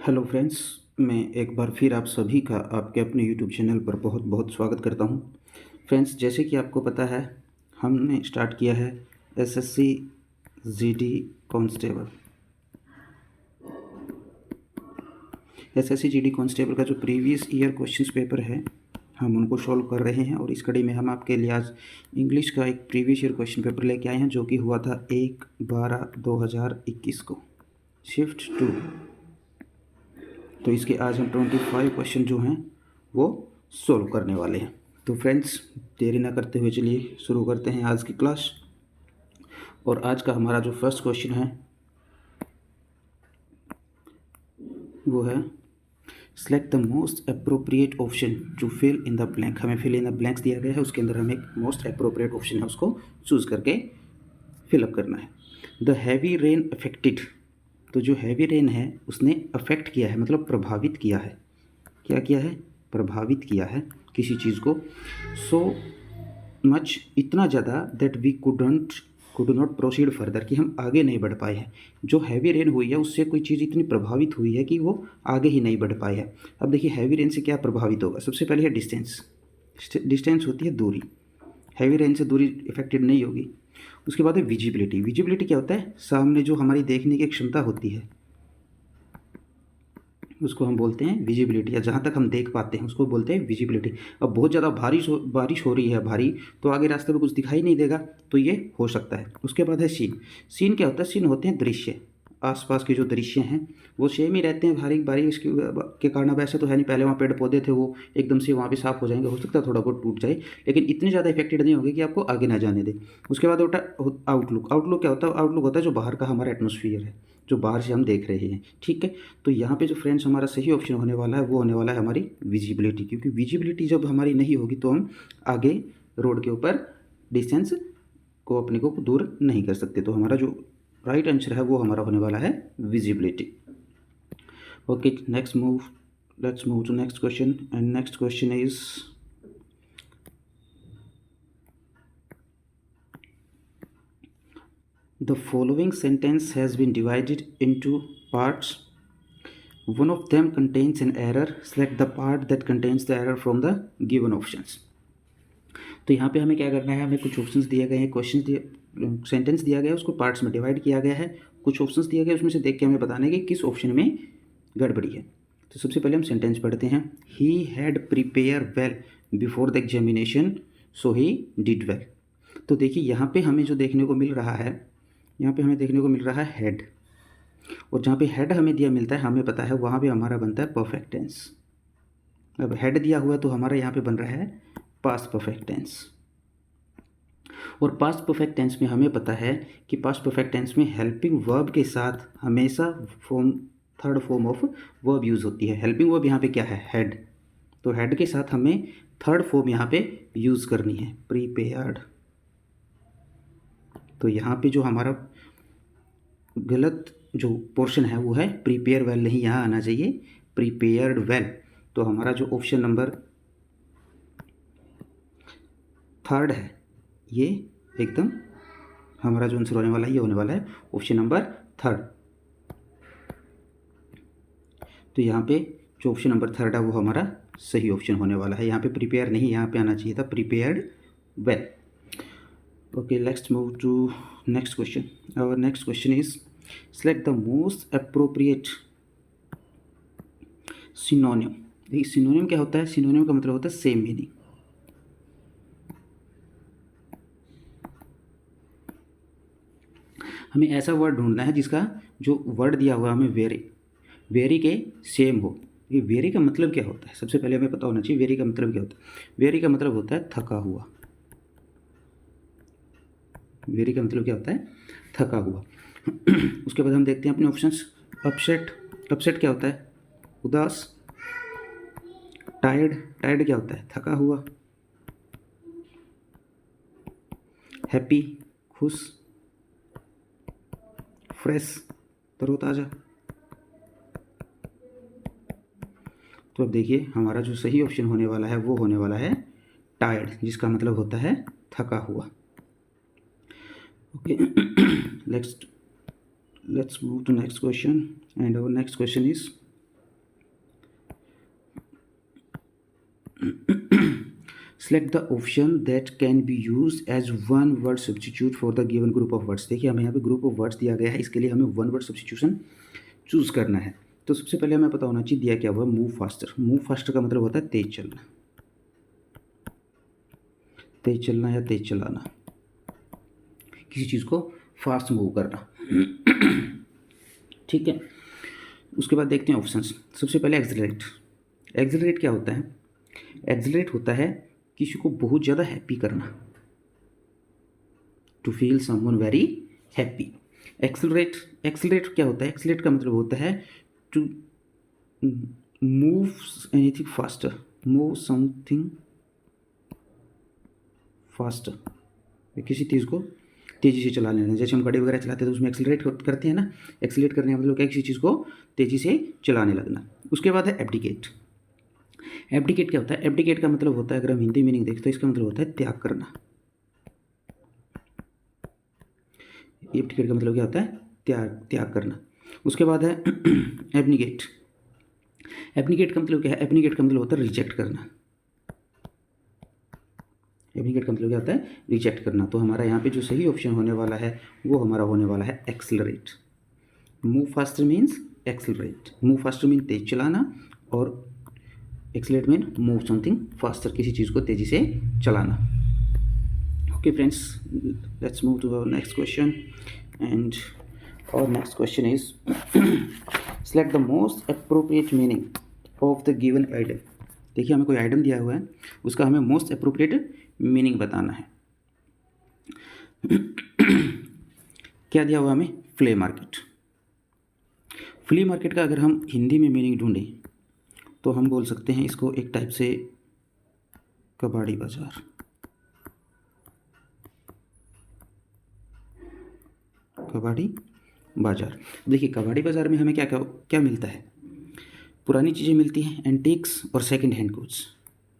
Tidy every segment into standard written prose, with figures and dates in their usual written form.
Hello friends, मैं एक बार फिर आप सभी का आपके अपने यूट्यूब चैनल पर बहुत बहुत स्वागत करता हूं। फ्रेंड्स, जैसे कि आपको पता है, हमने स्टार्ट किया है SSC GD constable. SSC GD constable का जो प्रीवियस ईयर क्वेश्चंस पेपर है, हम उनको सॉल्व कर रहे हैं। और इस कड़ी में हम आपके लिए आज इंग्लिश का एक प्रीवियस ईयर क्वेश्चन पेपर लेके आए हैं, जो कि हुआ था 1/12/2021 को, शिफ्ट 2। तो इसके आज हम 25 क्वेश्चन जो हैं वो सोल्व करने वाले हैं। तो फ्रेंड्स, देरी ना करते हुए चलिए शुरू करते हैं आज की क्लास। और आज का हमारा जो फर्स्ट क्वेश्चन है वो है select the most appropriate option to fill in the blank. हमें फिल इन द ब्लैंक्स दिया गया है, उसके अंदर हमें मोस्ट अप्रोप्रिएट ऑप्शन है उसको चूज़ करके फिलअप करना है। द हैवी रेन अफेक्टेड, तो जो हैवी रेन है उसने अफेक्ट किया है, मतलब प्रभावित किया है। क्या किया है? प्रभावित किया है किसी चीज़ को। सो मच, इतना ज़्यादा, that we could not proceed further, कि हम आगे नहीं बढ़ पाए हैं। जो हैवी रेन हुई है उससे कोई चीज़ इतनी प्रभावित हुई है कि वो आगे ही नहीं बढ़ पाए है। अब देखिए, हैवी रेन से क्या प्रभावित होगा? सबसे पहले है डिस्टेंस। डिस्टेंस होती है दूरी। हैवी रेन से दूरी इफेक्टेड नहीं होगी। उसके बाद है विजिबिलिटी। विजिबिलिटी क्या होता है? सामने जो हमारी देखने की क्षमता होती है उसको हम बोलते हैं विजिबिलिटी, या जहाँ तक हम देख पाते हैं उसको बोलते हैं विजिबिलिटी। अब बहुत ज़्यादा बारिश हो रही है भारी, तो आगे रास्ते में कुछ दिखाई नहीं देगा, तो ये हो सकता है। उसके बाद है सीन। सीन क्या होता है? सीन होते हैं दृश्य। आसपास के जो दृश्य हैं वो सेम ही रहते हैं। भारी बारिश के कारण अब ऐसा तो है नहीं, पहले वहाँ पेड़ पौधे थे वो एकदम से वहाँ पे साफ हो जाएंगे, हो सकता है थोड़ा बहुत टूट जाए, लेकिन इतने ज़्यादा इफेक्टेड नहीं होंगे कि आपको आगे ना जाने दे। उसके बाद होता है आउटलुक। आउटलुक क्या होता है? आउटलुक होता है जो बाहर का हमारा एटमोसफियर है, जो बाहर से हम देख रहे हैं। ठीक है, तो यहाँ पे जो फ्रेंड्स हमारा सही ऑप्शन होने वाला है वो होने वाला है हमारी विजिबिलिटी, क्योंकि विजिबिलिटी जब हमारी नहीं होगी तो हम आगे रोड के ऊपर डिस्टेंस को अपने को दूर नहीं कर सकते। तो हमारा जो राइट आंसर है वो हमारा होने वाला है visibility. Okay, let's move to next question. And next question is the following sentence has been divided into parts. One of them contains an error. Select the part that contains the error from the given options. तो यहाँ पे हमें क्या करना है? हमें कुछ options दिए गए हैं, क्वेश्चन दिए, सेंटेंस दिया गया है, उसको पार्ट्स में डिवाइड किया गया है। कुछ ऑप्शंस दिए गए, उसमें से देख के हमें बताना है कि किस ऑप्शन में गड़बड़ी है। तो सबसे पहले हम सेंटेंस पढ़ते हैं। He had prepare well before the examination so he did well. तो देखिए, यहाँ पे हमें जो देखने को मिल रहा है, यहाँ पे हमें देखने को मिल रहा है हेड, और जहाँ पे हेड हमें दिया मिलता है, हमें पता है वहाँ पे हमारा बनता है परफेक्ट टेंस। अब हेड दिया हुआ है तो हमारा यहाँ पे बन रहा है पास्ट परफेक्ट टेंस। और पास्ट परफेक्ट टेंस में हमें पता है कि पास्ट परफेक्ट टेंस में हेल्पिंग वर्ब के साथ हमेशा third form of verb use होती है। हेल्पिंग वर्ब यहाँ पे क्या है? हेड। तो हेड के साथ हमें थर्ड फॉर्म यहाँ पे यूज़ करनी है, प्रीपेयर्ड। तो यहाँ पे जो हमारा गलत जो पोर्शन है वो है प्रिपेयर वेल, नहीं यहाँ आना चाहिए प्रिपेयर्ड वेल। तो हमारा जो ऑप्शन नंबर थर्ड है, ये एकदम हमारा जो आंसर होने वाला है ये होने वाला है ऑप्शन नंबर थर्ड। तो यहाँ पे जो ऑप्शन नंबर थर्ड है वो हमारा सही ऑप्शन होने वाला है। यहाँ पे प्रिपेयर नहीं, यहाँ पे आना चाहिए था prepared well. Okay, let's move to next question. Our next question is select the most appropriate synonym. देखिए, synonym क्या होता है? synonym का मतलब होता है सेम मीनिंग। हमें ऐसा वर्ड ढूंढना है जिसका जो वर्ड दिया हुआ हमें वेरी के सेम हो। ये वेरी का मतलब क्या होता है? सबसे पहले हमें पता होना चाहिए वेरी का मतलब क्या होता है। वेरी का मतलब होता है थका हुआ। वेरी का मतलब क्या होता है? थका हुआ। उसके बाद हम देखते हैं अपने ऑप्शंस। अपसेट। अपसेट क्या होता है? उदास। टायर्ड। टायर्ड क्या होता है? थका हुआ। हैप्पी, खुश। फ्रेश, तरोताज़ा। तो अब देखिए, हमारा जो सही ऑप्शन होने वाला है वो होने वाला है टायर्ड, जिसका मतलब होता है थका हुआ। Okay, let's move to next question, and our next question is select the option that can be use as one word substitute for the given group of words. देखिए हमें यहाँ पे ग्रुप ऑफ वर्ड्स दिया गया है, इसके लिए हमें वन वर्ड सब्सटीट्यूशन चूज़ करना है। तो सबसे पहले हमें पता होना चाहिए दिया क्या हुआ, मूव फास्टर। मूव फास्टर का मतलब होता है तेज चलना, तेज चलना या तेज चलाना, किसी चीज़ को फास्ट मूव करना। ठीक है, उसके बाद देखते हैं ऑप्शंस। सबसे पहले एक्सेलरेट। एक्सेलरेट क्या होता है? एक्सेलरेट होता है किसी को बहुत ज़्यादा हैप्पी करना, to feel someone very happy. Accelerate, accelerate क्या होता है? एक्सेलरेट का मतलब होता है to move anything faster, move something faster, किसी चीज़ को तेज़ी से चला लेना। जैसे हम गाड़ी वगैरह चलाते हैं तो उसमें एक्सेलरेट करते हैं ना, एक्सेलरेट करने का मतलब क्या, किसी चीज़ को तेज़ी से चलाने लगना। उसके बाद है एब्डिकेट। एब्डिकेट क्या होता है? एब्डिकेट का मतलब होता है, अगर हम हिंदी मीनिंग देखते हैं, इसका मतलब होता है त्याग करना। एब्डिकेट का मतलब क्या होता है? त्याग करना। उसके बाद है एब्निगेट। एब्निगेट का मतलब क्या है? एब्निगेट का मतलब होता है रिजेक्ट करना। एब्निगेट का मतलब क्या होता है? रिजेक्ट करना। तो हमारा यहाँ पे जो सही ऑप्शन होने वाला है वो हमारा होने वाला है accelerate. Move faster means accelerate. Move faster mean तेज चलाना, और accelerate mean move something faster, किसी चीज़ को तेज़ी से चलाना। Okay friends, let's move to our next question, and our next question is select the most appropriate meaning of the given item। देखिए हमें कोई आइटम दिया हुआ है, उसका हमें मोस्ट अप्रोप्रिएट मीनिंग बताना है। क्या दिया हुआ हमें? Flea market. फ्ली मार्केट का अगर हम हिंदी में मीनिंग ढूंढें तो हम बोल सकते हैं इसको एक टाइप से कबाड़ी बाजार। कबाड़ी बाजार। देखिए कबाड़ी बाजार में हमें क्या क्या क्या मिलता है? पुरानी चीज़ें मिलती हैं, एंटीक्स और सेकंड हैंड गुड्स,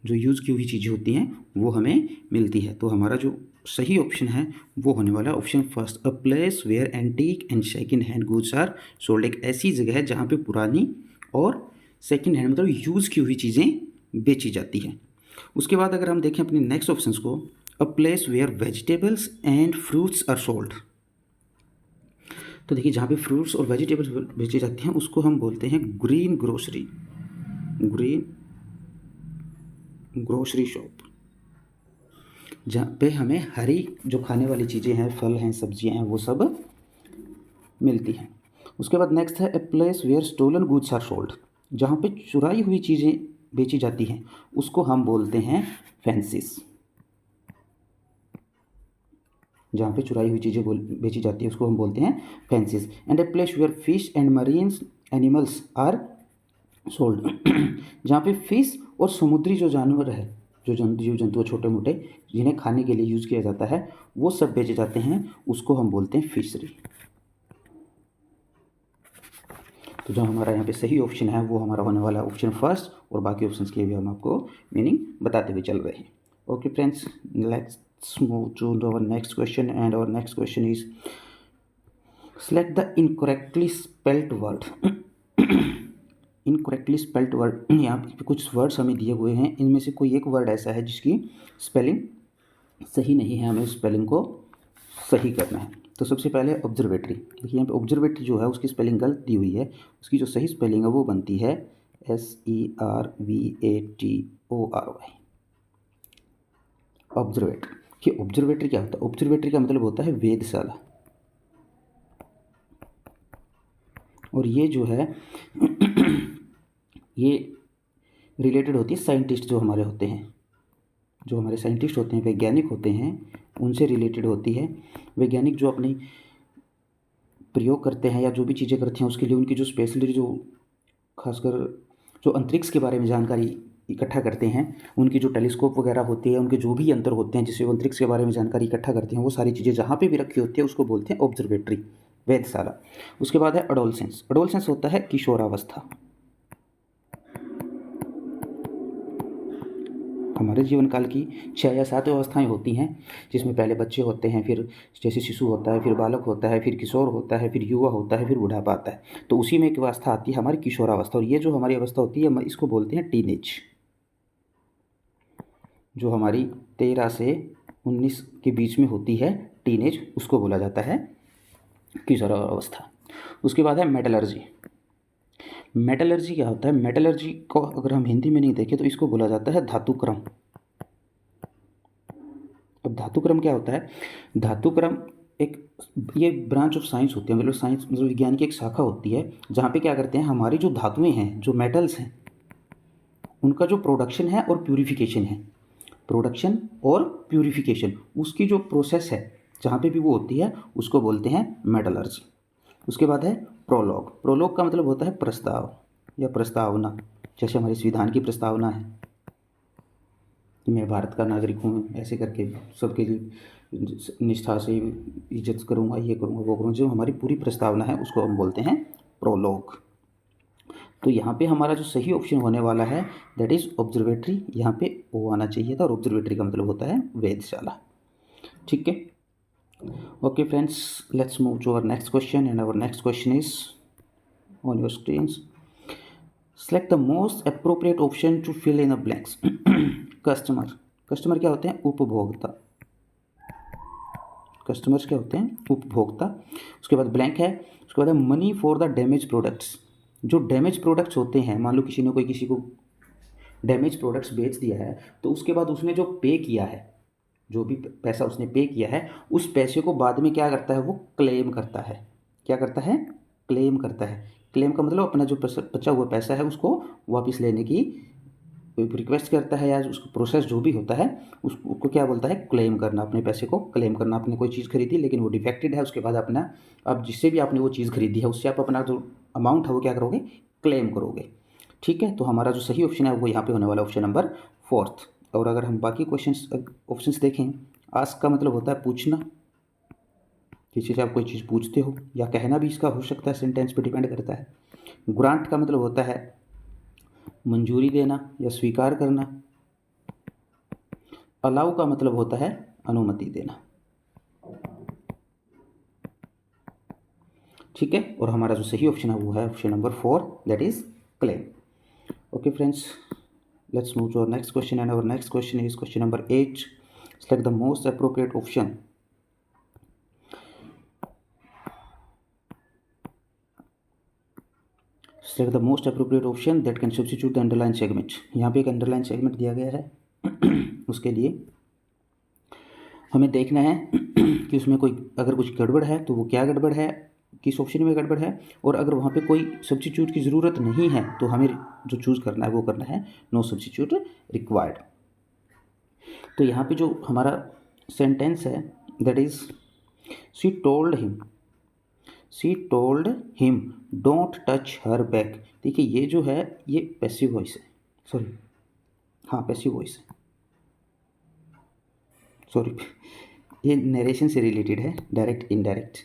जो यूज़ की हुई चीज़ें होती हैं वो हमें मिलती है। तो हमारा जो सही ऑप्शन है वो होने वाला option first, a place where antique and second hand goods are sold. एक ऐसी जगह है जहाँ पे पुरानी और सेकंड हैंड मतलब यूज़ की हुई चीज़ें बेची जाती हैं। उसके बाद अगर हम देखें अपने नेक्स्ट ऑप्शन को, a place where vegetables and fruits are sold. तो देखिए जहाँ पे फ्रूट्स और वेजिटेबल्स बेची जाती हैं उसको हम बोलते हैं green grocery, green grocery shop, जहाँ पे हमें हरी जो खाने वाली चीज़ें हैं, फल हैं, सब्जियां हैं, वो सब मिलती हैं। उसके बाद नेक्स्ट है, a place where stolen goods are sold. जहाँ पे चुराई हुई चीज़ें बेची जाती हैं उसको हम बोलते हैं फैंसीज। जहाँ पे चुराई हुई चीज़ें बेची जाती है उसको हम बोलते हैं fences. And a place where fish and marine animals are sold. जहाँ पे फिश और समुद्री जो जानवर है, जो जंतु छोटे मोटे जिन्हें खाने के लिए यूज़ किया जाता है, वो सब बेचे जाते हैं, उसको हम बोलते हैं फिशरी। तो जो हमारा यहाँ पे सही ऑप्शन है वो हमारा होने वाला ऑप्शन फर्स्ट, और बाकी ऑप्शंस के भी हम आपको मीनिंग बताते हुए चल रहे हैं। Okay friends, let's move to our next question, and our next question is select the incorrectly spelled word. Incorrectly spelled word, यहाँ पे कुछ वर्ड्स हमें दिए हुए हैं, इनमें से कोई एक वर्ड ऐसा है जिसकी स्पेलिंग सही नहीं है, हमें स्पेलिंग को सही करना है। तो सबसे पहले ऑब्जर्वेटरी। देखिए यहाँ पे ऑब्जर्वेटरी जो है उसकी स्पेलिंग गलत दी हुई है, उसकी जो सही स्पेलिंग है वो बनती है SERVATORY, ऑब्जर्वेटरी। कि ऑब्जर्वेटरी क्या होता है? ऑब्जर्वेटरी का मतलब होता है वेधशाला, और ये जो है ये रिलेटेड होती है साइंटिस्ट जो हमारे होते हैं, जो हमारे साइंटिस्ट होते हैं, वैज्ञानिक होते हैं, उनसे रिलेटेड होती है। वैज्ञानिक जो अपने प्रयोग करते हैं या जो भी चीज़ें करते हैं उसके लिए उनकी जो स्पेशलिटी, जो खासकर जो अंतरिक्ष के बारे में जानकारी इकट्ठा करते हैं, उनकी जो टेलीस्कोप वगैरह होती है, उनके जो भी यंत्र होते हैं जिससे वो अंतरिक्ष के बारे में जानकारी इकट्ठा करते हैं, वो सारी चीज़ें जहाँ पे भी रखी होती है उसको बोलते हैं ऑब्जर्वेटरी, वेधशाला। उसके बाद है अडोलसेंस। अडोलसेंस होता है किशोरावस्था। हमारे जीवन काल की 6 या 7 अवस्थाएं होती हैं, जिसमें पहले बच्चे होते हैं, फिर जैसे शिशु होता है, फिर बालक होता है, फिर किशोर होता है, फिर युवा होता है, फिर बुढ़ापा आता है। तो उसी में एक अवस्था आती है हमारी किशोरावस्था, और ये जो हमारी अवस्था होती है इसको बोलते हैं टीनेज। जो हमारी 13 से 19 के बीच में होती है, टीनेज, उसको बोला जाता है किशोरावस्था। उसके बाद है मेटलर्जी। मेटलर्जी क्या होता है? मेटलर्जी को अगर हम हिंदी में नहीं देखें तो इसको बोला जाता है धातुक्रम। अब धातुक्रम क्या होता है? धातुक्रम एक, ये ब्रांच ऑफ साइंस होती है, मतलब साइंस मतलब विज्ञान की एक शाखा होती है जहाँ पे क्या करते हैं, हमारी जो धातुएं हैं, जो मेटल्स हैं, उनका जो प्रोडक्शन है और प्यूरिफिकेशन है, प्रोडक्शन और प्यूरिफिकेशन, उसकी जो प्रोसेस है जहाँ पे भी वो होती है, उसको बोलते हैं मेटलर्जी। उसके बाद है प्रोलॉग। प्रोलॉग का मतलब होता है प्रस्ताव या प्रस्तावना। जैसे हमारे संविधान की प्रस्तावना है कि मैं भारत का नागरिक हूँ, ऐसे करके सबके निष्ठा से इज्जत करूँगा, ये करूँगा, वो करूँगा, जो हमारी पूरी प्रस्तावना है उसको हम बोलते हैं प्रोलॉग। तो यहाँ पे हमारा जो सही ऑप्शन होने वाला है दैट इज़ ऑब्जर्वेटरी। यहाँ पे ओ आना चाहिए था, और ऑब्जर्वेटरी का मतलब होता है वेधशाला। ठीक है, okay friends, let's move to our next question, and our next question is on your screens. Select the most appropriate option to fill in the blanks. Customer, customer क्या होते हैं? उपभोक्ता। कस्टमर्स क्या होते हैं? उपभोक्ता। उसके बाद ब्लैंक है, उसके बाद है money for the damage products. जो डैमेज प्रोडक्ट्स होते हैं, मान लो किसी ने कोई किसी को डैमेज प्रोडक्ट्स बेच दिया है, तो उसके बाद उसने जो पे किया है, जो भी पैसा उसने पे किया है, उस पैसे को बाद में क्या करता है? वो क्लेम करता है। क्या करता है? क्लेम करता है। क्लेम का मतलब अपना जो बचा हुआ पैसा है उसको वापस लेने की रिक्वेस्ट करता है, या उसको प्रोसेस जो भी होता है उसको क्या बोलता है? क्लेम करना। अपने पैसे को क्लेम करना। आपने कोई चीज़ खरीदी लेकिन वो डिफेक्टेड है, उसके बाद अपना, अब जिससे भी आपने वो चीज़ खरीदी है उससे आप अपना जो अमाउंट है वो क्या करोगे? क्लेम करोगे। ठीक है, तो हमारा जो सही ऑप्शन है वो यहाँ पे होने वाला ऑप्शन नंबर 4। और अगर हम बाकी क्वेश्चन ऑप्शंस देखें, आस्क का मतलब होता है पूछना, किसी से आप कोई चीज़ पूछते हो, या कहना भी इसका हो सकता है, सेंटेंस पे डिपेंड करता है। ग्रांट का मतलब होता है मंजूरी देना या स्वीकार करना। अलाउ का मतलब होता है अनुमति देना। ठीक है, और हमारा जो सही ऑप्शन है वो है option number 4, that is claim. Okay friends, let's move to our next question, and our next question is question number 8. Select the most appropriate option. Select the most appropriate option that can substitute the underline segment. यहाँ पे एक underline segment दिया गया है उसके लिए हमें देखना है कि उसमें कोई अगर कुछ गड़बड़ है तो वो क्या गड़बड़ है, किस ऑप्शन में गड़बड़ है, और अगर वहाँ पे कोई सब्स्टिट्यूट की ज़रूरत नहीं है तो हमें जो चूज़ करना है वो करना है नो सब्स्टिट्यूट रिक्वायर्ड। तो यहाँ पे जो हमारा सेंटेंस है that is she told him don't touch her back. देखिए ये जो है ये पैसिव वॉइस है, सॉरी, हाँ पैसिव वॉइस है, सॉरी, ये नरेशन से रिलेटेड है, डायरेक्ट इनडायरेक्ट,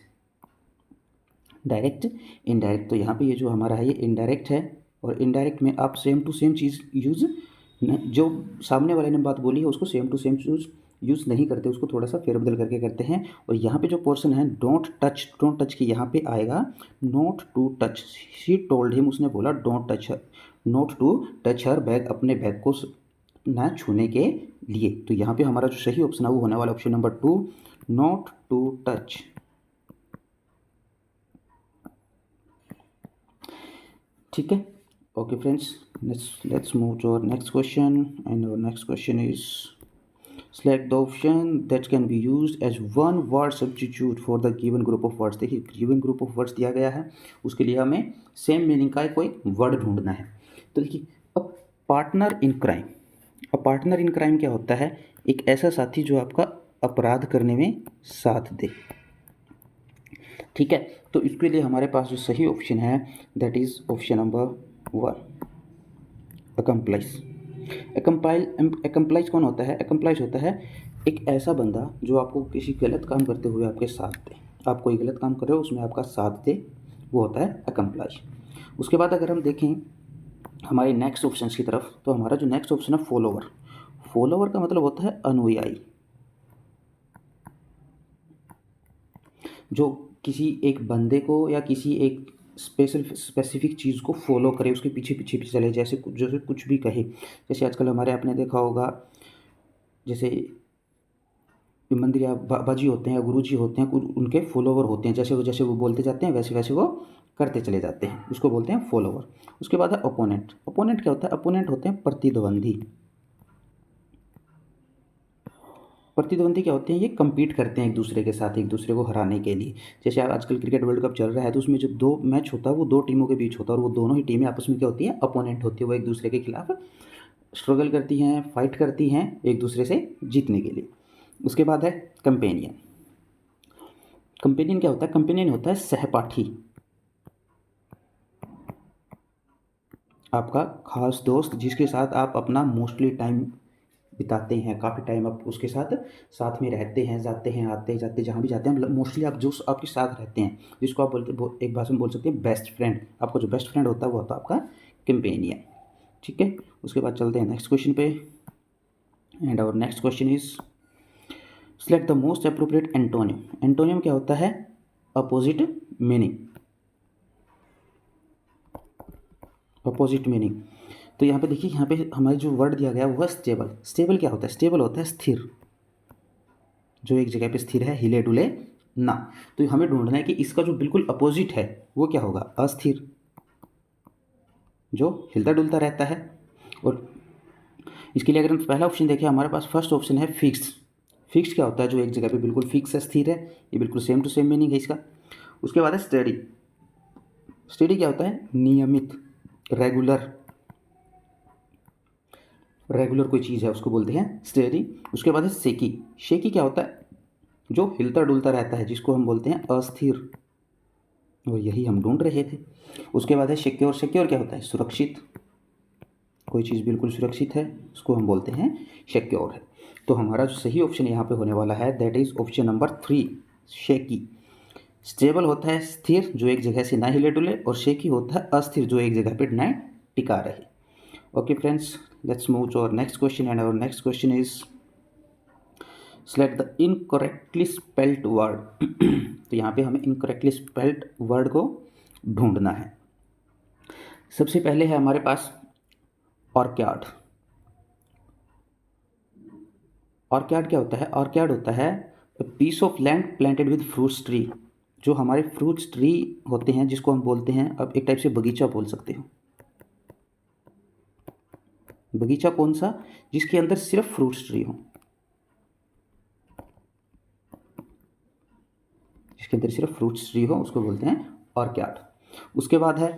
डायरेक्ट इनडायरेक्ट। तो यहाँ पे ये जो हमारा है ये इनडायरेक्ट है, और इनडायरेक्ट में आप सेम टू सेम चीज़ यूज़, जो सामने वाले ने बात बोली है उसको सेम टू सेम यूज़ नहीं करते, उसको थोड़ा सा फेरबदल करके करते हैं। और यहाँ पे जो पोर्शन है डोंट टच की यहाँ पे आएगा not to touch. She told him, उसने बोला don't touch her, not to touch her bag, अपने बैग को ना छूने के लिए। तो यहाँ पे हमारा जो सही ऑप्शन है वो होने वाला option number 2, not to touch. ठीक है, okay friends, let's move to our next question, and our next question is select the option that can be used as one word substitute for the given group of words। देखिए given group of words दिया गया है, उसके लिए हमें same meaning का कोई word ढूंढना है। तो देखिए अब पार्टनर इन क्राइम, अब पार्टनर इन क्राइम क्या होता है? एक ऐसा साथी जो आपका अपराध करने में साथ दे। ठीक है, तो इसके लिए हमारे पास जो सही ऑप्शन है दैट इज ऑप्शन नंबर 1, अकम्प्लाइज। अकम्प्लाइज कौन होता है? अकम्प्लाइज होता है एक ऐसा बंदा जो आपको किसी गलत काम करते हुए आपके साथ दे। आप कोई गलत काम कर रहे हो उसमें आपका साथ दे, वो होता है अकम्प्लाइज। उसके बाद अगर हम देखें हमारे नेक्स्ट ऑप्शन की तरफ, तो हमारा जो नेक्स्ट ऑप्शन है फॉलोवर। फॉलोवर का मतलब होता है अनुयायी, जो किसी एक बंदे को या किसी एक स्पेसिफिक चीज़ को फॉलो करे, उसके पीछे पीछे चले, जैसे कुछ भी कहे। जैसे आजकल हमारे आपने देखा होगा जैसे मंदिर या बाबाजी होते हैं या गुरुजी होते हैं, उनके फॉलोवर होते हैं, जैसे वो बोलते जाते हैं वैसे वैसे वो करते चले जाते हैं, उसको बोलते हैं फॉलोवर। उसके बाद है ओपोनेंट। ओपोनेंट क्या होता है? ओपोनेंट होते हैं प्रतिद्वंदी। प्रतिद्वंदी क्या होते हैं? ये compete करते हैं एक दूसरे के साथ, एक दूसरे को हराने के लिए। जैसे आजकल क्रिकेट वर्ल्ड कप चल रहा है, तो उसमें जब 2 मैच होता है वो 2 टीमों के बीच होता है, और वो दोनों ही टीमें आपस में क्या होती हैं? अपोनेंट होती है। वो एक दूसरे के खिलाफ स्ट्रगल करती हैं, फाइट करती हैं एक दूसरे से जीतने के लिए। उसके बाद है कंपेनियन। कंपेनियन क्या होता है? कंपेनियन होता है सहपाठी, आपका खास दोस्त, जिसके साथ आप अपना मोस्टली टाइम बिताते हैं, काफ़ी टाइम आप उसके साथ साथ में रहते हैं, जाते हैं, आते जाते, जहाँ भी जाते हैं, मतलब मोस्टली आप जो आपके साथ रहते हैं, जिसको आप एक भाषा में बोल सकते हैं बेस्ट फ्रेंड। आपका जो बेस्ट फ्रेंड होता है वो होता है आपका कंपेनियन। ठीक है, उसके बाद चलते हैं नेक्स्ट क्वेश्चन पे। And our next question is select the most appropriate antonym. Antonym क्या होता है? Opposite meaning. Opposite meaning. तो यहाँ पे देखिए, यहाँ पे हमारे जो वर्ड दिया गया है वो है स्टेबल। स्टेबल क्या होता है? स्टेबल होता है स्थिर, जो एक जगह पे स्थिर है, हिले डुले ना। तो हमें ढूंढना है कि इसका जो बिल्कुल अपोजिट है वो क्या होगा? अस्थिर, जो हिलता डुलता रहता है। और इसके लिए अगर हम पहला ऑप्शन देखें, हमारे पास फर्स्ट ऑप्शन है फिक्स। फिक्स क्या होता है? जो एक जगह पे बिल्कुल फिक्स है, स्थिर है। ये बिल्कुल सेम टू सेम मीनिंग है इसका। उसके बाद है स्टडी। स्टडी क्या होता है? नियमित, रेगुलर। रेगुलर कोई चीज़ है उसको बोलते हैं स्टेडी। उसके बाद है शेकी। शेकी क्या होता है? जो हिलता डुलता रहता है, जिसको हम बोलते हैं अस्थिर। और यही हम ढूंढ रहे थे। उसके बाद है सिक्योर। सिक्योर क्या होता है? सुरक्षित। कोई चीज़ बिल्कुल सुरक्षित है उसको हम बोलते हैं सिक्योर है। तो हमारा जो सही ऑप्शन यहाँ पे होने वाला है that is option number 3, shaky. Stable होता है स्थिर, जो एक जगह से ना हिले डुले, और शेकी होता है अस्थिर, जो एक जगह पे ना टिका रहे। Okay friends, let's move to our next question, and our next question is select the incorrectly spelled word। तो यहाँ पे हमें incorrectly spelled word को ढूंढना है। सबसे पहले है हमारे पास ऑर्किड। ऑर्किड क्या होता है? ऑर्किड होता है piece of land planted with fruits tree. जो हमारे फ्रूट्स ट्री होते हैं, जिसको हम बोलते हैं, अब एक टाइप से बगीचा बोल सकते हो। बगीचा कौन सा? जिसके अंदर सिर्फ फ्रूट्स ट्री हो, जिसके अंदर सिर्फ फ्रूट्स ट्री हो, उसको बोलते हैं ऑर्किड। उसके बाद है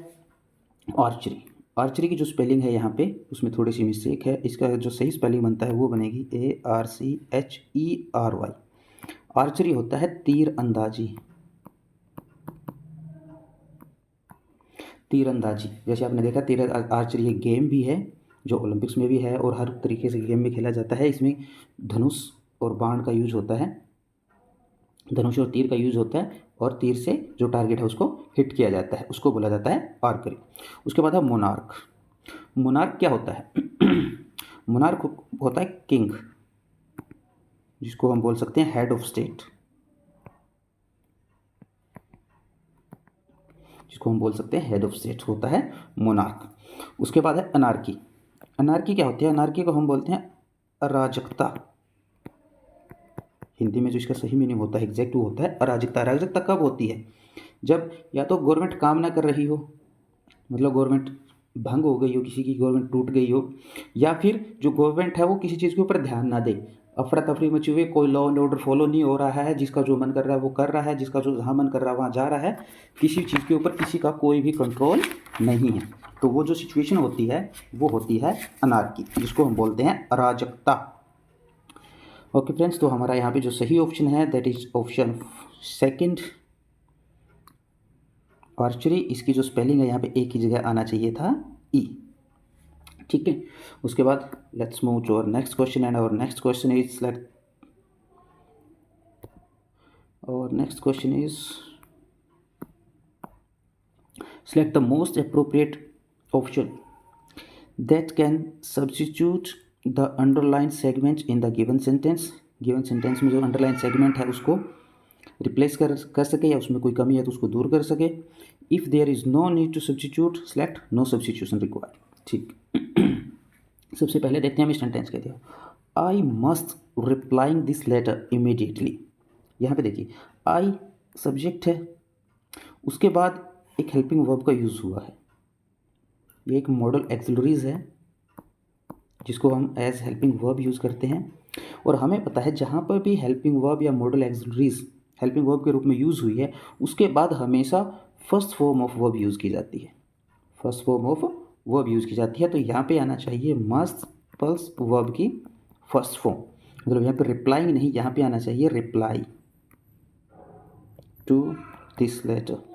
आर्चरी। आर्चरी की जो स्पेलिंग है यहाँ पे उसमें थोड़ी सी मिस्टेक है। इसका जो सही स्पेलिंग बनता है वो बनेगी ARCHERY। आर्चरी होता है तीर अंदाजी। तीर अंदाजी, जैसे आपने देखा तीर आर्चरी एक गेम भी है जो ओलंपिक्स में भी है, और हर तरीके से गेम में खेला जाता है। इसमें धनुष और बाण का यूज होता है, धनुष और तीर का यूज होता है, और तीर से जो टारगेट है उसको हिट किया जाता है, उसको बोला जाता है आर्चरी। उसके बाद है मोनार्क। मोनार्क क्या होता है? मोनार्क होता है किंग, जिसको हम बोल सकते हैं हेड ऑफ स्टेट, जिसको हम बोल सकते हैं हेड ऑफ स्टेट होता है मोनार्क। उसके बाद है अनार्की। अनार्की क्या होती है? अनार्की को हम बोलते हैं अराजकता। हिंदी में जो इसका सही मीनिंग होता है एग्जैक्ट वो होता है अराजकता। अराजकता कब होती है? जब या तो गवर्नमेंट काम ना कर रही हो, मतलब गवर्नमेंट भंग हो गई हो, किसी की गवर्नमेंट टूट गई हो, या फिर जो गवर्नमेंट है वो किसी चीज़ के ऊपर ध्यान ना दे, अफरा तफरी मची हुई, कोई लॉ एंड ऑर्डर फॉलो नहीं हो रहा है, जिसका जो मन कर रहा है वो कर रहा है, जिसका जो जहाँ मन कर रहा है वहाँ जा रहा है, किसी चीज़ के ऊपर किसी का कोई भी कंट्रोल नहीं है, तो वो जो सिचुएशन होती है वो होती है अनार्की, जिसको हम बोलते हैं अराजकता। ओके फ्रेंड्स, तो हमारा यहाँ पे जो सही ऑप्शन है that is option second, archery. इसकी जो स्पेलिंग है यहाँ पे एक ही जगह आना चाहिए था, ई। ठीक है, उसके बाद let's move to our next question, and our next question is select the most appropriate option that can substitute the underlined segment in the given sentence। Given sentence में जो अंडरलाइन सेगमेंट है उसको रिप्लेस कर सके, या उसमें कोई कमी है तो उसको दूर कर सके। If there is no need to substitute select no substitution required. ठीक। सबसे पहले देखते हैं हम सेंटेंस कहते हैं I must replying this letter immediately. यहाँ पे देखिए आई सब्जेक्ट है, उसके बाद एक हेल्पिंग वर्ब का यूज़ हुआ है। ये एक मॉडल एक्सिलरीज है जिसको हम एज हेल्पिंग वर्ब यूज़ करते हैं, और हमें पता है जहाँ पर भी हेल्पिंग वर्ब या मॉडल एक्सिलरीज हेल्पिंग वर्ब के रूप में यूज़ हुई है उसके बाद हमेशा first form of verb use की जाती है। First form of verb use की जाती है, तो यहाँ पे आना चाहिए मस्ट प्लस वर्ब की फर्स्ट फॉर्म, मतलब यहाँ पे रिप्लाइंग नहीं, यहाँ पे आना चाहिए reply to this letter.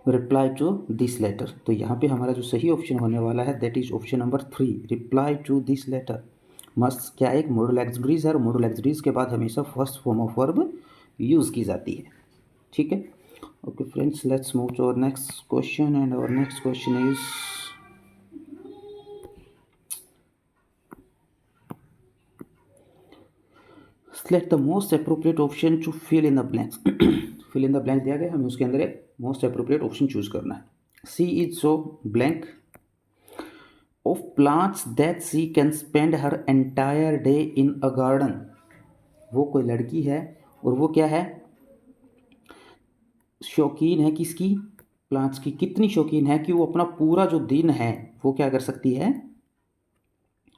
Reply to this letter, तो यहाँ पे हमारा जो सही ऑप्शन होने वाला है that is option number 3, reply to this letter. Must क्या एक मॉडल एक्सिलरीज है, और मॉडल एक्सिलरीज के बाद हमेशा first form of verb use की जाती है। ठीक है, okay friends, let's move to our next question, and our next question is select the most appropriate option to fill in the blanks। fill in the blank दिया गया, हमें उसके अंदर एक most appropriate option चूज करना है। C is so blank of plants that she can spend her entire day in a garden। वो कोई लड़की है और वो क्या है, शौकीन है किसकी, प्लांट्स की। कितनी शौकीन है कि वो अपना पूरा जो दिन है वो क्या कर सकती है,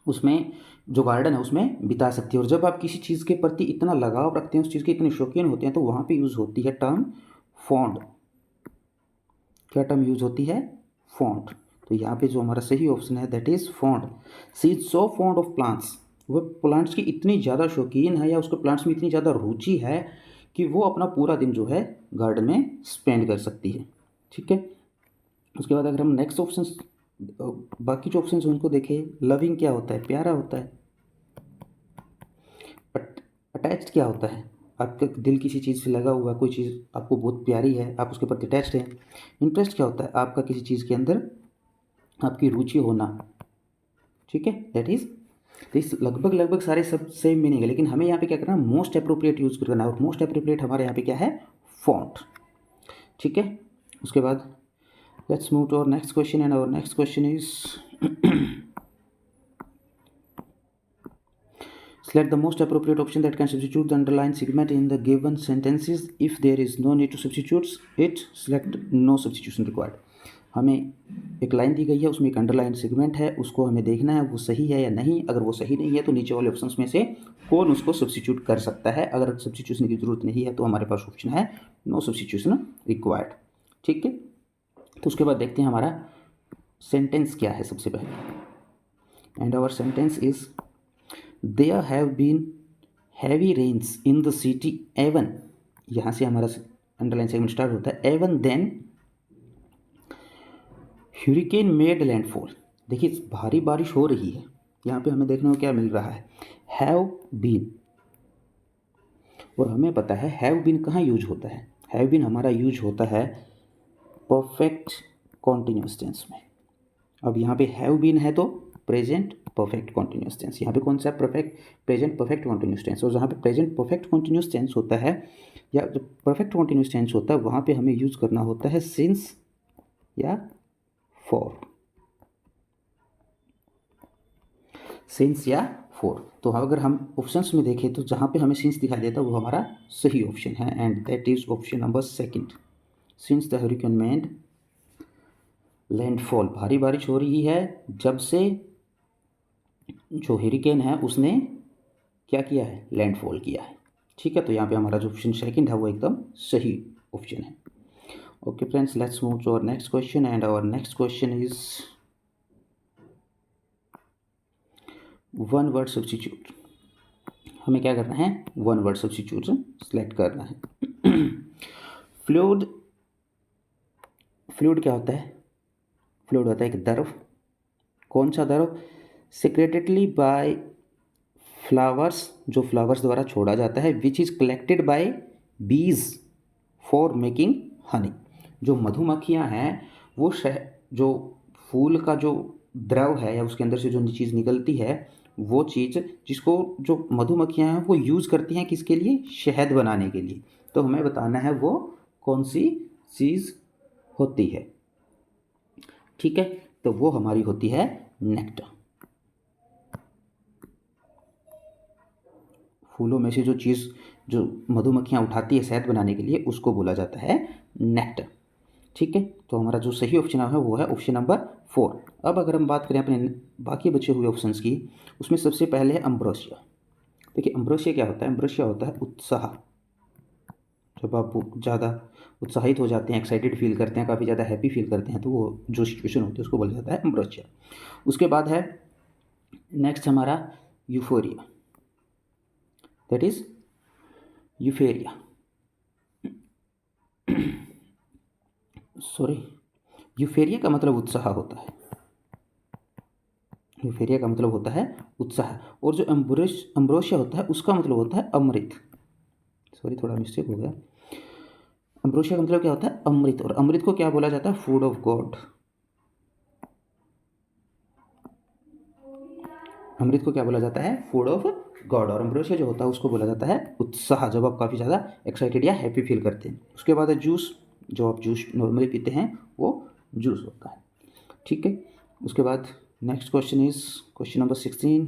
उसमें जो गार्डन है उसमें बिता सकती है। और जब आप किसी चीज़ के प्रति इतना लगाव रखते हैं, उस चीज़ के इतने शौकीन होते हैं, तो वहाँ पे यूज़ होती है टर्म फॉन्ड। क्या टर्म यूज़ होती है, फॉन्ड। तो यहाँ पे जो हमारा सही ऑप्शन है that is fond. She is so fond of plants, वो प्लांट्स की इतनी ज़्यादा शौकीन है या उसको प्लांट्स में इतनी ज़्यादा रुचि है कि वो अपना पूरा दिन जो है गार्डन में स्पेंड कर सकती है। ठीक है, उसके बाद अगर हम नेक्स्ट ऑप्शन, बाकी जो ऑप्शन उनको देखें, लविंग क्या होता है, प्यारा होता है। अटैच्ड क्या होता है, आपका दिल किसी चीज़ से लगा हुआ है, कोई चीज़ आपको बहुत प्यारी है, आप उसके प्रति अटैच्ड हैं। इंटरेस्ट क्या होता है, आपका किसी चीज़ के अंदर आपकी रुचि होना। ठीक है, दैट इज दिस। लगभग लगभग सारे सब सेम मीनिंग है, लेकिन हमें यहाँ पे क्या करना है, मोस्ट अप्रोप्रिएट यूज़ करना है, और मोस्ट अप्रोप्रिएट हमारे यहाँ पे क्या है, फॉन्ट। ठीक है, उसके बाद let's move to our next question, and our next question is select the most appropriate option that can substitute the underlined segment in the given sentences. If there is no need to substitute it, select no substitution required। हमें एक line दी गई है, उसमें एक underline segment है, उसको हमें देखना है वो सही है या नहीं। अगर वो सही नहीं है तो नीचे वाले ऑप्शंस में से कौन उसको सब्स्टिट्यूट कर सकता है। अगर सब्स्टिट्यूशन की जरूरत नहीं है तो हमारे पास ऑप्शन है नो सब्स्टिट्यूशन रिक्वायर्ड। ठीक है, तो उसके बाद देखते हैं हमारा सेंटेंस क्या है सबसे पहले। And our sentence is there have been heavy rains in the city even, यहाँ से हमारा अंडरलाइन सेगमेंट स्टार्ट होता है, even then hurricane made landfall. देखिए भारी बारिश हो रही है, यहाँ पे हमें देखने को क्या मिल रहा है, हैव बीन। और हमें पता है हैव बीन कहाँ यूज होता है, हैव बीन हमारा यूज होता है परफेक्ट कॉन्टिन्यूअस टेंस में। अब यहाँ पे हैव बीन है तो प्रेजेंट परफेक्ट कॉन्टिन्यूअस टेंस, यहाँ पे कौन सा perfect, present perfect continuous tense. और जहाँ पे प्रेजेंट परफेक्ट कॉन्टिन्यूअस टेंस होता है या जो परफेक्ट कॉन्टिन्यूअस टेंस होता है वहाँ पे हमें यूज करना होता है सिंस या फॉर, सिंस या फॉर। तो अगर हम ऑप्शंस में देखें तो जहाँ पे हमें सिंस दिखाई देता है वो हमारा सही ऑप्शन है, and that is option number 2। Since the hurricane made landfall, भारी बारिश हो रही है जब से जो हरिकेन है उसने क्या किया है, लैंडफॉल किया है। ठीक है, तो यहाँ पे हमारा जो ऑप्शन 2 है वो एकदम सही ऑप्शन है। Okay friends, let's move to our next question, and our next question is one word substitute. हमें क्या करना है, वन वर्ड सब्स्टिट्यूट सेलेक्ट करना है। फ्लूइड, फ्लूइड क्या होता है, फ्लूइड होता है एक द्रव। कौन सा द्रव, सेक्रेटेडली बाय फ्लावर्स, जो फ्लावर्स द्वारा छोड़ा जाता है, विच इज़ कलेक्टेड बाय बीज फॉर मेकिंग हनी। जो मधुमक्खियाँ हैं वो जो फूल का जो द्रव है या उसके अंदर से जो चीज़ निकलती है वो चीज़ जिसको जो मधुमक्खियाँ हैं वो यूज़ करती हैं किसके लिए, शहद बनाने के लिए। तो हमें बताना है वो कौन सी चीज़ होती है। ठीक है, तो वो हमारी होती है नेक्टर। फूलों में से जो चीज़ जो मधुमक्खियाँ उठाती है शहद बनाने के लिए उसको बोला जाता है नेक्टर। ठीक है, तो हमारा जो सही ऑप्शन है वो है ऑप्शन नंबर 4। अब अगर हम बात करें अपने बाकी बचे हुए ऑप्शंस की, उसमें सबसे पहले है अम्ब्रोसिया। देखिए अम्ब्रोसिया क्या होता है, अम्ब्रोसिया होता है उत्साह। जब आप ज़्यादा उत्साहित हो जाते हैं, एक्साइटेड फील करते हैं, काफ़ी ज़्यादा हैप्पी फील करते हैं, तो वो जो सिचुएशन होती है उसको बोला जाता है अम्ब्रोसिया। उसके बाद है नेक्स्ट हमारा यूफोरिया, दैट इज़ यूफेरिया, सॉरी, यूफेरिया का मतलब उत्साह होता है। यूफेरिया का मतलब होता है उत्साह, और जो अम्ब्रोसिया होता है उसका मतलब होता है अमृत। सॉरी थोड़ा मिस्टेक हो गया। अम्ब्रोसिया का मतलब क्या होता है, अमृत, और अमृत को क्या बोला जाता है, फूड ऑफ गॉड। अमृत को क्या बोला जाता है, फूड ऑफ गॉड। और अम्ब्रोसिया जो होता है उसको बोला जाता है उत्साह, जब आप काफ़ी ज़्यादा एक्साइटेड या हैप्पी फील करते हैं। उसके बाद है जूस, जो आप जूस नॉर्मली पीते हैं वो जूस होता है। ठीक है, उसके बाद next question is question number 16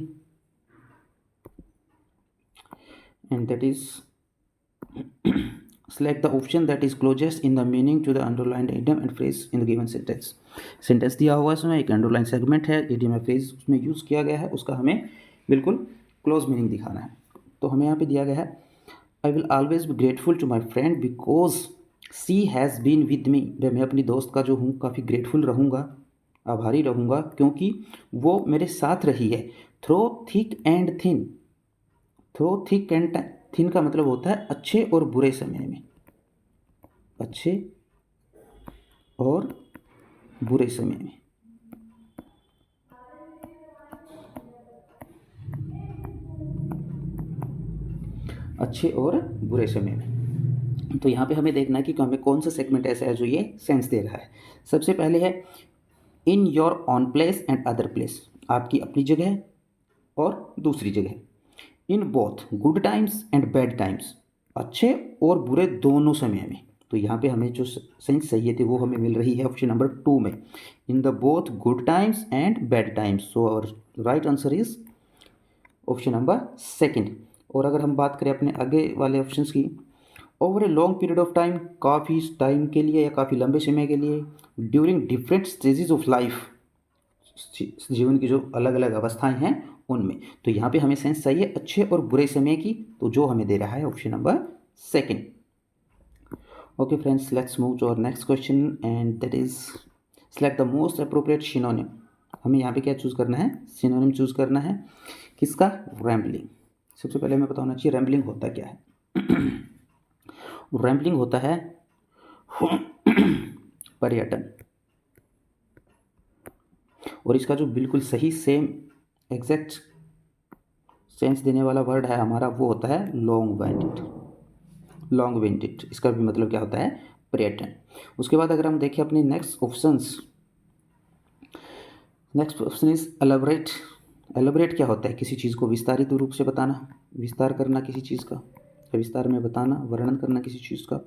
and that is select the option that is closest in the meaning to the underlined idiom and phrase in the given sentence। Sentence दिया हुआ है उसमें, एक अंडरलाइन सेगमेंट है, इडियम या phrase उसमें use किया गया है, उसका हमें बिल्कुल क्लोज मीनिंग दिखाना है। तो हमें यहाँ पे दिया गया है I will always be grateful to my friend because she has been with me. मैं अपनी दोस्त का जो हूँ काफ़ी ग्रेटफुल रहूँगा, आभारी रहूँगा, क्योंकि वो मेरे साथ रही है। Through thick and thin, through thick and thin का मतलब होता है अच्छे और बुरे समय में, अच्छे और बुरे समय में। अच्छे और बुरे समय में। तो यहाँ पे हमें देखना है कि हमें कौन सा सेगमेंट ऐसा है जो ये सेंस दे रहा है। सबसे पहले है in your on place and other place, आपकी अपनी जगह और दूसरी जगह। In both good times and bad times, अच्छे और बुरे दोनों समय में। तो यहाँ पे हमें जो सेंस चाहिए थी वो हमें मिल रही है ऑप्शन नंबर 2 में, in the both good times and bad times. So our right answer is option number 2। और अगर हम बात करें अपने आगे वाले ऑप्शंस की, over a long period of time, काफ़ी टाइम के लिए या काफ़ी लंबे समय के लिए, during different stages of life, जीवन की जो अलग अलग अवस्थाएं हैं उनमें। तो यहाँ पे हमें सेंस चाहिए अच्छे और बुरे समय की, तो जो हमें दे रहा है option number 2। Okay friends, let's move to our next question and that is select the most appropriate synonym. हमें यहाँ पे क्या चूज़ करना है, सिनोनिम चूज़ करना है। किसका, रैम्बलिंग। सबसे पहले हमें पता होना चाहिए रैम्बलिंग होता क्या है। रैम्बलिंग होता है पर्यटन, और इसका जो बिल्कुल सही सेम एग्जैक्ट सेंस देने वाला वर्ड है हमारा वो होता है लॉन्ग वाइंडेड। लॉन्ग विंटेड, इसका भी मतलब क्या होता है, पर्यटन। उसके बाद अगर हम देखें अपने next options, next option is elaborate. Elaborate क्या होता है, किसी चीज़ को विस्तारित रूप से बताना, विस्तार करना किसी चीज़ का, या विस्तार में बताना, वर्णन करना किसी चीज़ का।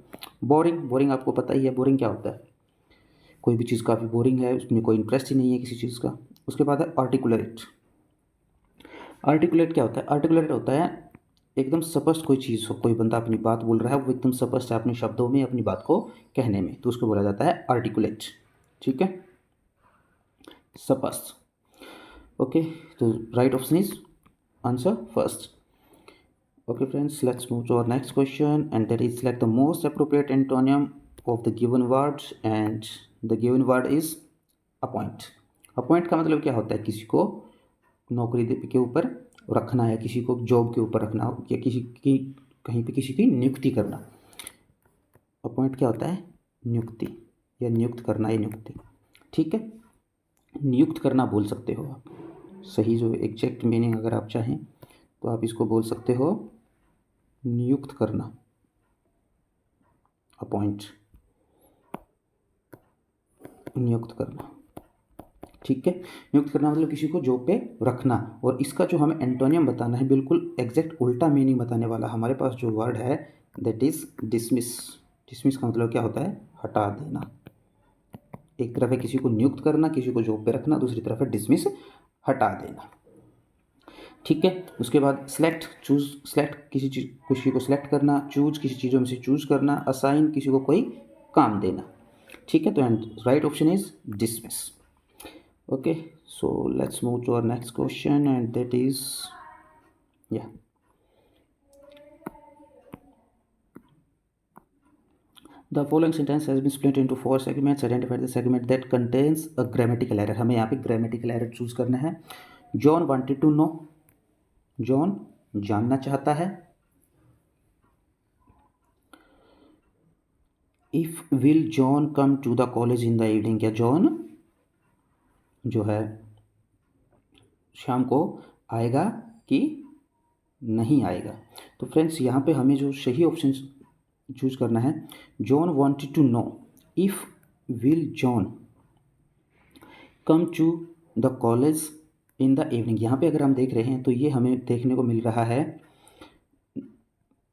बोरिंग, बोरिंग आपको पता ही है, बोरिंग क्या होता है, कोई भी चीज़ काफ़ी बोरिंग है, उसमें कोई इंटरेस्ट ही नहीं है किसी चीज़ का। उसके बाद है आर्टिकुलेट। आर्टिकुलेट क्या होता है, आर्टिकुलेट होता है एकदम स्पष्ट कोई चीज़ हो, कोई बंदा अपनी बात बोल रहा है वो एकदम स्पष्ट है अपने शब्दों में अपनी बात को कहने में, तो उसको बोला जाता है आर्टिकुलेट। ठीक है, स्पष्ट। ओके, तो right option is answer first. Okay friends, let's move to our next question and that is select the most appropriate antonym of the given word and the given word is appoint. Appoint का मतलब क्या होता है, किसी को नौकरी के ऊपर रखना है, किसी को जॉब के ऊपर रखना, या किसी की कहीं पे किसी की नियुक्ति करना। अपॉइंट क्या होता है, नियुक्ति, या नियुक्त करना, या नियुक्ति। ठीक है, नियुक्त करना बोल सकते हो आप, सही जो एग्जैक्ट मीनिंग अगर आप चाहें तो आप इसको बोल सकते हो नियुक्त करना, अपॉइंट, नियुक्त करना। ठीक है, नियुक्त करना मतलब किसी को जॉब पे रखना। और इसका जो हमें एंटोनियम बताना है, बिल्कुल एग्जैक्ट उल्टा मीनिंग बताने वाला हमारे पास जो वर्ड है दैट इज डिसमिस। डिसमिस का मतलब क्या होता है, हटा देना। एक तरफ है किसी को नियुक्त करना, किसी को जॉब पे रखना, दूसरी तरफ है डिसमिस, हटा देना। ठीक है, उसके बाद सेलेक्ट, चूज, सेलेक्ट किसी को सेलेक्ट करना, चूज किसी चीज़ों में से चूज करना, असाइन किसी को कोई काम देना। ठीक है, तो and right option is dismiss. Okay, so let's move to our next question and that is या The following sentence has been split into 4 segments. Identify the segment that contains a grammatical error. हमें यहाँ पे grammatical error choose करना है। John wanted to know. John जानना चाहता है। If will John come to the college in the evening? क्या John जो है शाम को आएगा कि नहीं आएगा? तो फ्रेंड्स यहाँ पे हमें जो सही ऑप्शन चूज करना है, John wanted to know if will John come to the college in the evening. यहाँ पे अगर हम देख रहे हैं तो ये हमें देखने को मिल रहा है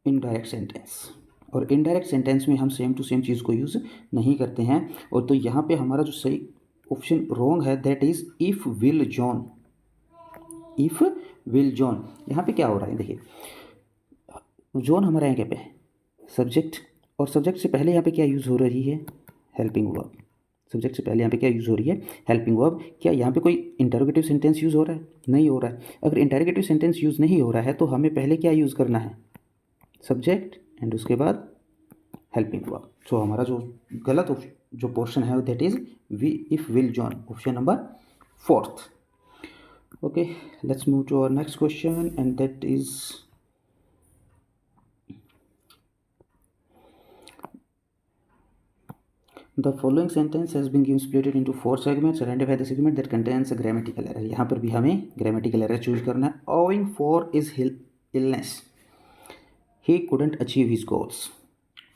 इनडायरेक्ट सेंटेंस, और इनडायरेक्ट सेंटेंस में हम सेम टू सेम चीज़ को यूज़ नहीं करते हैं। और तो यहाँ पे हमारा जो सही ऑप्शन रॉन्ग है, that is if will John. If will John, यहाँ पे क्या हो रहा है, देखिए जॉन हमारा यहाँ पे सब्जेक्ट, और सब्जेक्ट से पहले यहाँ पे क्या यूज़ हो रही है, हेल्पिंग वर्ब। सब्जेक्ट से पहले यहाँ पे क्या यूज़ हो रही है, हेल्पिंग वर्ब। क्या यहाँ पे कोई इंटरोगेटिव सेंटेंस यूज़ हो रहा है, नहीं हो रहा है। अगर इंटरोगेटिव सेंटेंस यूज़ नहीं हो रहा है तो हमें पहले क्या यूज़ करना है, सब्जेक्ट एंड उसके बाद हेल्पिंग वर्ब। सो हमारा जो गलत जो पोर्शन है that is we if will John, option number 4th। Okay, let's move to our next question and that is The following sentence has been given split into 4 segments. Identify the segment that contains a grammatical error. यहाँ पर भी हमें grammatical error choose करना है। Owing for his illness, he couldn't achieve his goals.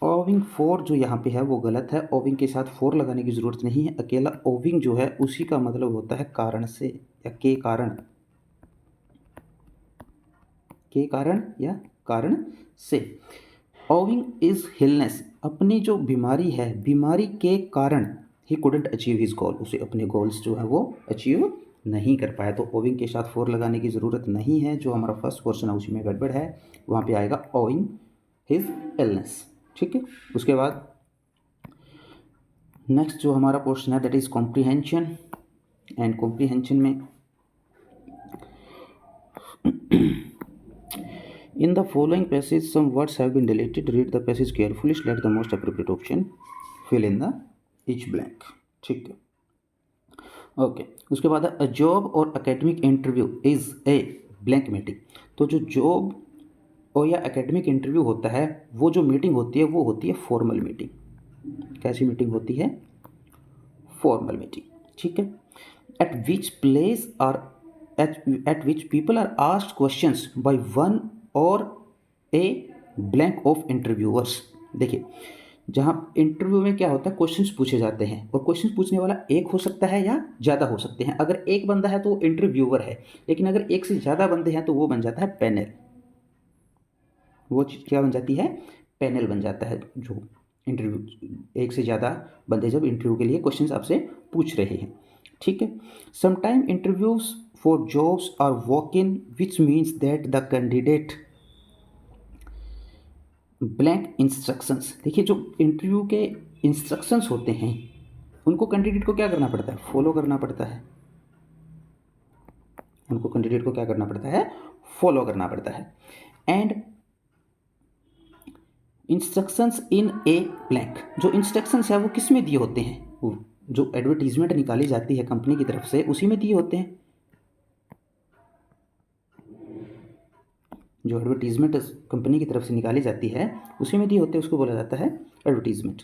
Owing for जो यहाँ पे है वो गलत है। Owing के साथ for लगाने की ज़रूरत नहीं है। अकेला owing जो है उसी का मतलब होता है कारण से या के कारण, के कारण या कारण से। Owing is illness, अपनी जो बीमारी है, बीमारी के कारण ही couldn't achieve his goal, उसे अपने गोल्स जो है वो अचीव नहीं कर पाया। तो owing के साथ for लगाने की ज़रूरत नहीं है। जो हमारा फर्स्ट क्वेश्चन है उसी में गड़बड़ है, वहाँ पे आएगा owing his illness। ठीक है, उसके बाद नेक्स्ट जो हमारा पोर्शन है that is comprehension. And comprehension में In the following passage, some words have been deleted. Read the passage carefully. Select the most appropriate option. Fill in the each blank. ठीक है, ओके। उसके बाद a job और academic interview is a blank meeting. तो जो job और या academic interview होता है, वो जो मीटिंग होती है वो होती है फॉर्मल मीटिंग। कैसी मीटिंग होती है, फॉर्मल मीटिंग। ठीक है, at which place are at which people are asked questions by one or a blank of interviewers. देखिए, जहाँ इंटरव्यू में क्या होता है, क्वेश्चंस पूछे जाते हैं और क्वेश्चंस पूछने वाला एक हो सकता है या ज़्यादा हो सकते हैं। अगर एक बंदा है तो वो इंटरव्यूअर है, लेकिन अगर एक से ज़्यादा बंदे हैं तो वो बन जाता है पैनल। वो चीज़ क्या बन जाती है, पैनल बन जाता है। जो इंटरव्यू, एक से ज़्यादा बंदे जब इंटरव्यू के लिए क्वेश्चंस आपसे पूछ रहे हैं। ठीक है, sometime interviews for jobs are walk in which means that the candidate blank instructions. देखिए, जो इंटरव्यू के इंस्ट्रक्शंस होते हैं उनको कैंडिडेट को क्या करना पड़ता है, फॉलो करना पड़ता है। उनको कैंडिडेट को क्या करना पड़ता है, फॉलो करना पड़ता है। And instructions in a blank, जो इंस्ट्रक्शंस है वो किस में दिए होते हैं, वो जो एडवर्टीजमेंट निकाली जाती है कंपनी की तरफ से उसी में दिए होते हैं। जो एडवर्टीजमेंट कंपनी की तरफ से निकाली जाती है उसी में दिए होते हैं, उसको बोला जाता है advertisement.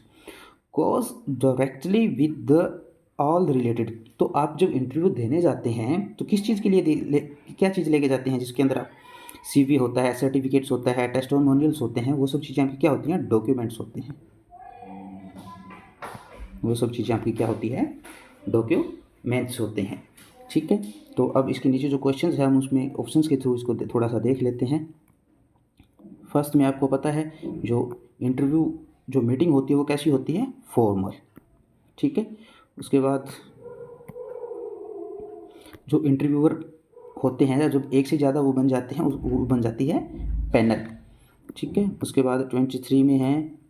Cause directly with the all related. तो आप जब इंटरव्यू देने जाते हैं तो किस चीज़ के लिए क्या चीज़ लेके जाते हैं, जिसके अंदर आप CV होता है, सर्टिफिकेट्स होता है, टेस्टिमोनियल्स होते हैं, वो सब चीज़ें आपकी क्या होती हैं, डॉक्यूमेंट्स होते हैं। वो सब चीज़ें आपकी क्या होती है, डॉक्यूमेंट्स होते हैं। ठीक है, तो अब इसके नीचे जो क्वेश्चंस है हम उसमें ऑप्शंस के थ्रू इसको थोड़ा सा देख लेते हैं। फर्स्ट में आपको पता है जो इंटरव्यू जो मीटिंग होती है वो कैसी होती है, फॉर्मल। ठीक है, उसके बाद जो इंटरव्यूअर होते हैं, जब एक से ज़्यादा वो बन जाते हैं, वो बन जाती है पैनल। ठीक है, उसके बाद 23 में है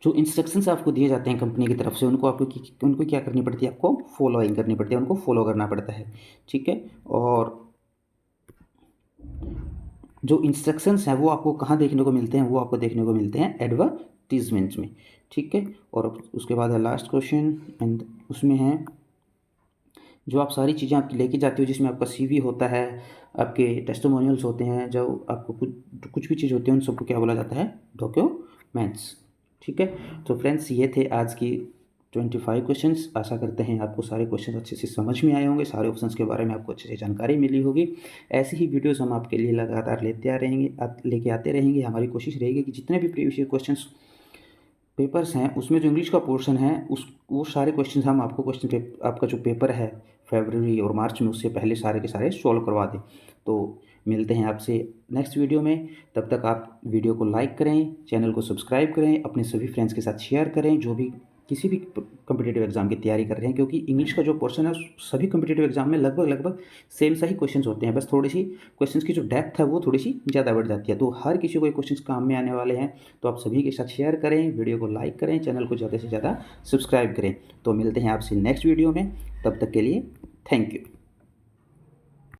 जो इंस्ट्रक्शंस आपको दिए जाते हैं कंपनी की तरफ से, उनको क्या करनी पड़ती है, आपको फॉलोइंग करनी पड़ती है, उनको फॉलो करना पड़ता है। ठीक है, और जो इंस्ट्रक्शंस हैं वो आपको कहाँ देखने को मिलते हैं, वो आपको देखने को मिलते हैं एडवर्टीजमेंट्स में। ठीक है, और उसके बाद है लास्ट क्वेश्चन, एंड उसमें है जो आप सारी चीज़ें आपकी लेके जाते हो, जिसमें आपका सीवी होता है, आपके टेस्टिमोनियल्स होते हैं, जो आपको कुछ भी चीज़ होती है, उन सबको क्या बोला जाता है, डॉक्यूमेंट्स। ठीक है, तो फ्रेंड्स ये थे आज की 25 क्वेश्चंस। आशा करते हैं आपको सारे क्वेश्चन अच्छे से समझ में आए होंगे, सारे ऑप्शंस के बारे में आपको अच्छे से जानकारी मिली होगी। ऐसी ही वीडियोस हम आपके लिए लगातार लेके आते रहेंगे। हमारी कोशिश रहेगी कि जितने भी प्रीवियस क्वेश्चंस पेपर्स हैं उसमें जो इंग्लिश का पोर्शन है वो सारे क्वेश्चन हम आपको आपका जो पेपर है फरवरी और मार्च में, उससे पहले सारे के सारे सॉल्व करवा दें। तो मिलते हैं आपसे नेक्स्ट वीडियो में। तब तक आप वीडियो को लाइक करें, चैनल को सब्सक्राइब करें, अपने सभी फ्रेंड्स के साथ शेयर करें जो भी किसी भी कम्पिटिटिव एग्जाम की तैयारी कर रहे हैं, क्योंकि इंग्लिश का जो पोर्शन है सभी कम्पिटिटिव एग्जाम में लगभग सेम सा ही क्वेश्चंस होते हैं, बस थोड़ी सी क्वेश्चंस की जो डेप्थ है वो थोड़ी सी ज़्यादा बढ़ जाती है। तो हर किसी को ये क्वेश्चंस काम में आने वाले हैं, तो आप सभी के साथ शेयर करें, वीडियो को लाइक करें, चैनल को ज़्यादा से ज़्यादा सब्सक्राइब करें। तो मिलते हैं आपसे नेक्स्ट वीडियो में, तब तक के लिए थैंक यू।